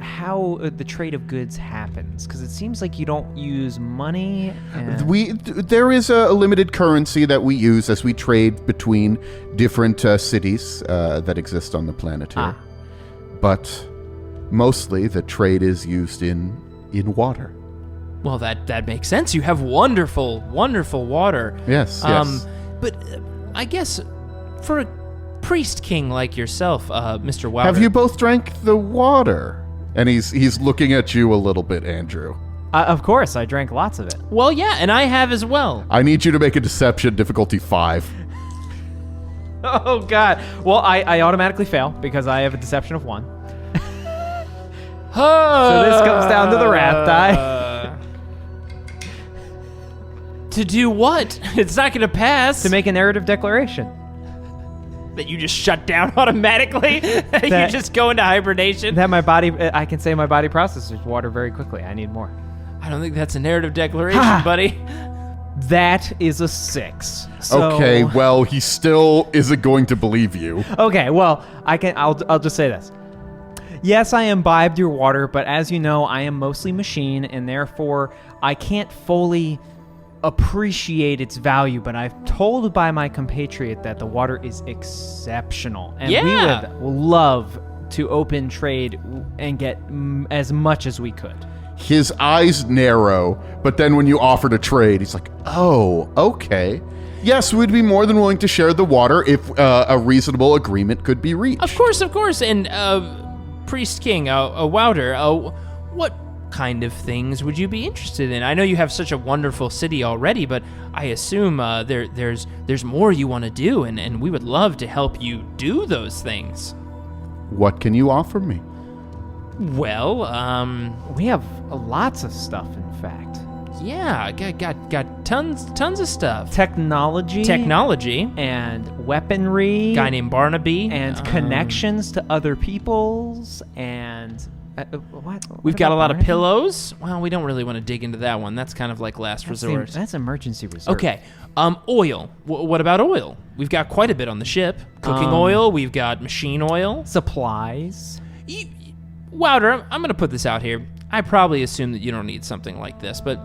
how the trade of goods happens, because it seems like you don't use money. There is a limited currency that we use as we trade between different cities that exist on the planet here. But mostly the trade is used in water. Well, that makes sense. You have wonderful water. Yes. But I guess for a priest king like yourself, Mr. Wouter. Have you both drank the water? And he's looking at you a little bit, Andrew. Of course, I drank lots of it. Well, yeah, and I have as well. I need you to make a deception difficulty 5. Oh, God. Well, I automatically fail because I have a deception of 1. So this comes down to the wrath die. To do what? It's not going to pass. To make a narrative declaration. That you just shut down automatically? You just go into hibernation? That I can say my body processes water very quickly. I need more. I don't think that's a narrative declaration, buddy. That is a 6. So, okay, well, he still isn't going to believe you. Okay, well, I'll just say this. Yes, I imbibed your water, but as you know, I am mostly machine, and therefore I can't fully appreciate its value, but I've told by my compatriot that the water is exceptional, and we would love to open trade and get as much as we could. His eyes narrow, but then when you offer to trade, he's like, oh, okay. Yes, we'd be more than willing to share the water if a reasonable agreement could be reached. Of course. And Priest King, Wouter, what kind of things would you be interested in? I know you have such a wonderful city already, but I assume there's more you want to do, and we would love to help you do those things. What can you offer me? Well, we have lots of stuff, in fact. Yeah, got tons of stuff. Technology, and weaponry. Guy named Barnaby, and connections to other peoples, and what? We've got a lot of pillows. Well, we don't really want to dig into that one. That's kind of like last resort. That's emergency reserve. Okay. Oil. What about oil? We've got quite a bit on the ship. Cooking oil. We've got machine oil. Supplies. Wouter, I'm going to put this out here. I probably assume that you don't need something like this, but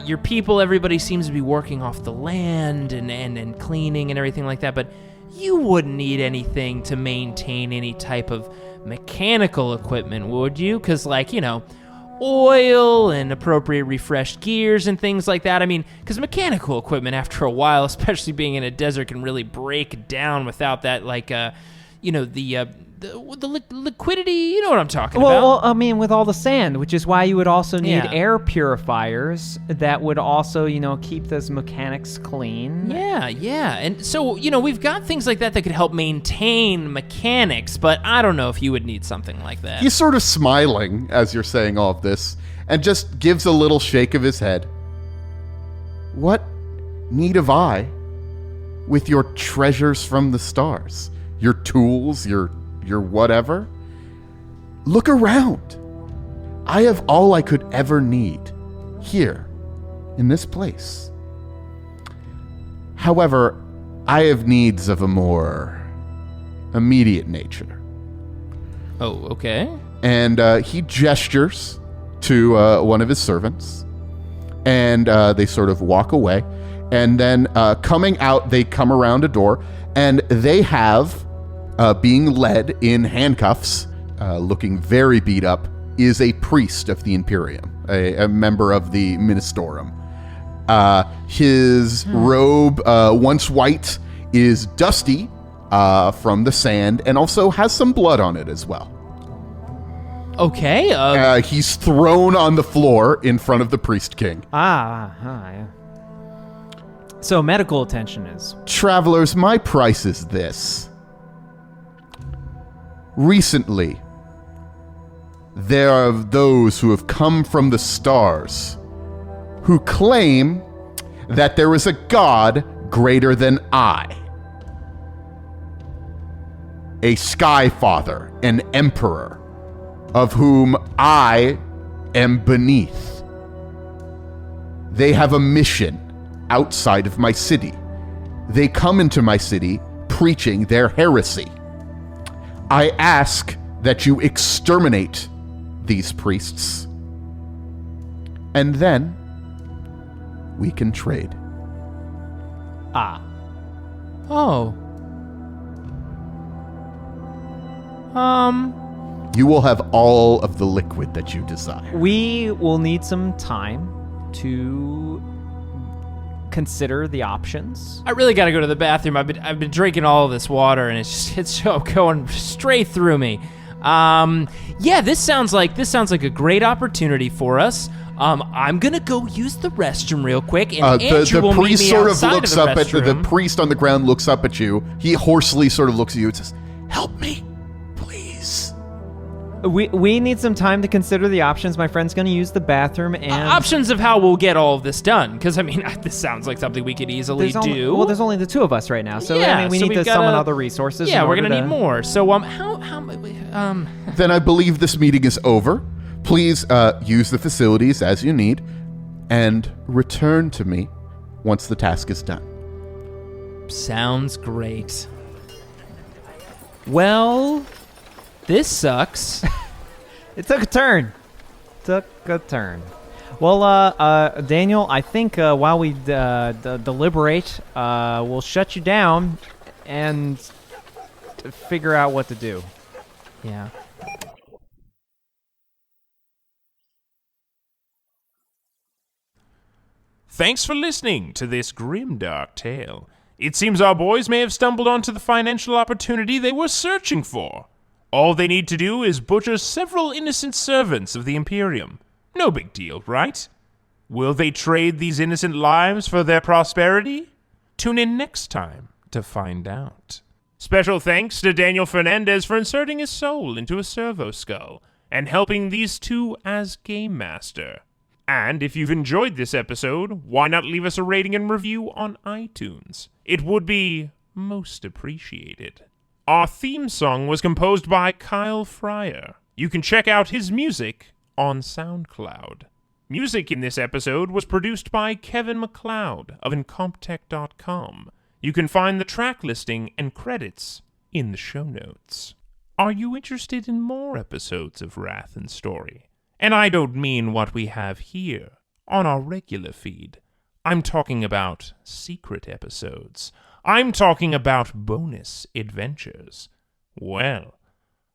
your people, everybody seems to be working off the land and cleaning and everything like that, but you wouldn't need anything to maintain any type of mechanical equipment, would you? Because, oil and appropriate refreshed gears and things like that. I mean, because mechanical equipment after a while, especially being in a desert, can really break down without that, like, the liquidity, you know what I'm talking about. Well, I mean, with all the sand, which is why you would also need Yeah. air purifiers that would also, keep those mechanics clean. Yeah. And so, we've got things like that could help maintain mechanics, but I don't know if you would need something like that. He's sort of smiling as you're saying all of this and just gives a little shake of his head. What need have I with your treasures from the stars? Your tools, your whatever? Look around. I have all I could ever need here in this place. However, I have needs of a more immediate nature. Oh, okay. And he gestures to one of his servants, and they sort of walk away. And then coming out, they come around a door, and they have, being led in handcuffs, looking very beat up, is a priest of the Imperium, a member of the Ministorum. His robe, once white, is dusty from the sand, and also has some blood on it as well. Okay. He's thrown on the floor in front of the priest king. Yeah. So medical attention is... Travelers, my price is this. Recently, there are those who have come from the stars who claim that there is a god greater than I. A sky father, an emperor, of whom I am beneath. They have a mission outside of my city. They come into my city preaching their heresy. I ask that you exterminate these priests, and then we can trade. Oh. You will have all of the liquid that you desire. We will need some time to consider the options. I really got to go to the bathroom. I've been drinking all of this water, and it's going straight through me. Yeah, this sounds like a great opportunity for us. I'm gonna go use the restroom real quick, and Andrew will meet priest me sort of outside looks of the up at restroom. the priest on the ground. Looks up at you. He hoarsely sort of looks at you and says, "Help me, please." We need some time to consider the options. My friend's going to use the bathroom and... Options of how we'll get all of this done, because I mean, this sounds like something we could easily do. There's only the two of us right now, so Yeah, we so need we've to gotta- summon other resources. Yeah, in we're order gonna to- need more. So Then I believe this meeting is over. Please use the facilities as you need, and return to me once the task is done. sounds great. Well, This sucks. it took a turn. Well, Daniel, I think while we deliberate, we'll shut you down and figure out what to do. Yeah. Thanks for listening to this grimdark tale. It seems our boys may have stumbled onto the financial opportunity they were searching for. All they need to do is butcher several innocent servants of the Imperium. No big deal, right? Will they trade these innocent lives for their prosperity? Tune in next time to find out. Special thanks to Daniel Fernandez for inserting his soul into a servo skull and helping these two as Game Master. And if you've enjoyed this episode, why not leave us a rating and review on iTunes? It would be most appreciated. Our theme song was composed by Kyle Fryer. You can check out his music on SoundCloud. Music in this episode was produced by Kevin MacLeod of Incomptech.com. You can find the track listing and credits in the show notes. Are you interested in more episodes of Wrath and Story? And I don't mean what we have here on our regular feed. I'm talking about secret episodes. I'm talking about bonus adventures. Well,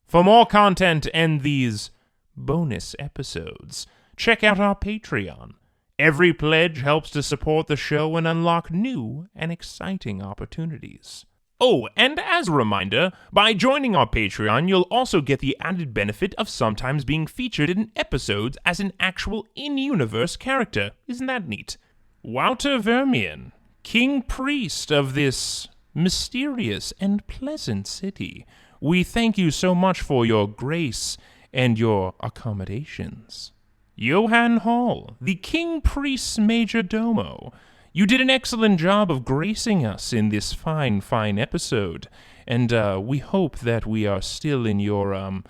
for more content and these bonus episodes. Check out our Patreon. Every pledge helps to support the show and unlock new and exciting opportunities. Oh, and as a reminder, by joining our Patreon, you'll also get the added benefit of sometimes being featured in episodes as an actual in-universe character. Isn't that neat? Wouter Vermian, King Priest of this mysterious and pleasant city, we thank you so much for your grace and your accommodations. Johann Hall, the King Priest's Major Domo, you did an excellent job of gracing us in this fine episode, and we hope that we are still in your,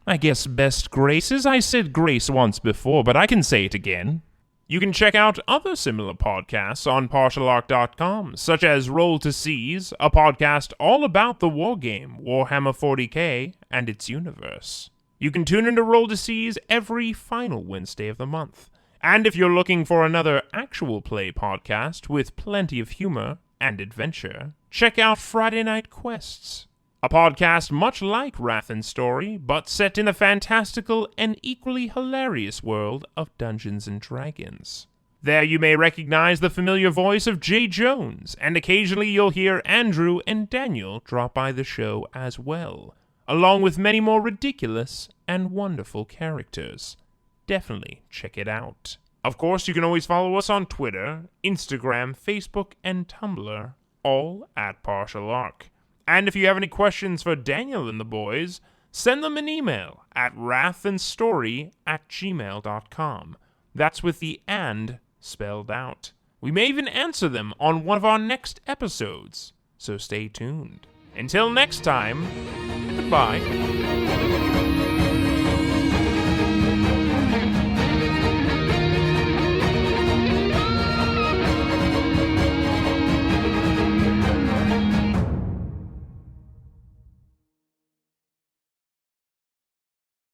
best graces. I said grace once before, but I can say it again. You can check out other similar podcasts on partialarc.com, such as Roll to Seize, a podcast all about the wargame Warhammer 40k and its universe. You can tune into Roll to Seize every final Wednesday of the month. And if you're looking for another actual play podcast with plenty of humor and adventure, check out Friday Night Quests, a podcast much like Wrath and Story, but set in the fantastical and equally hilarious world of Dungeons and Dragons. There you may recognize the familiar voice of Jay Jones, and occasionally you'll hear Andrew and Daniel drop by the show as well, along with many more ridiculous and wonderful characters. Definitely check it out. Of course, you can always follow us on Twitter, Instagram, Facebook, and Tumblr, all at Partial Arc. And if you have any questions for Daniel and the boys, send them an email at wrathandstory@gmail.com. That's with the "and" spelled out. We may even answer them on one of our next episodes, so stay tuned. Until next time, goodbye.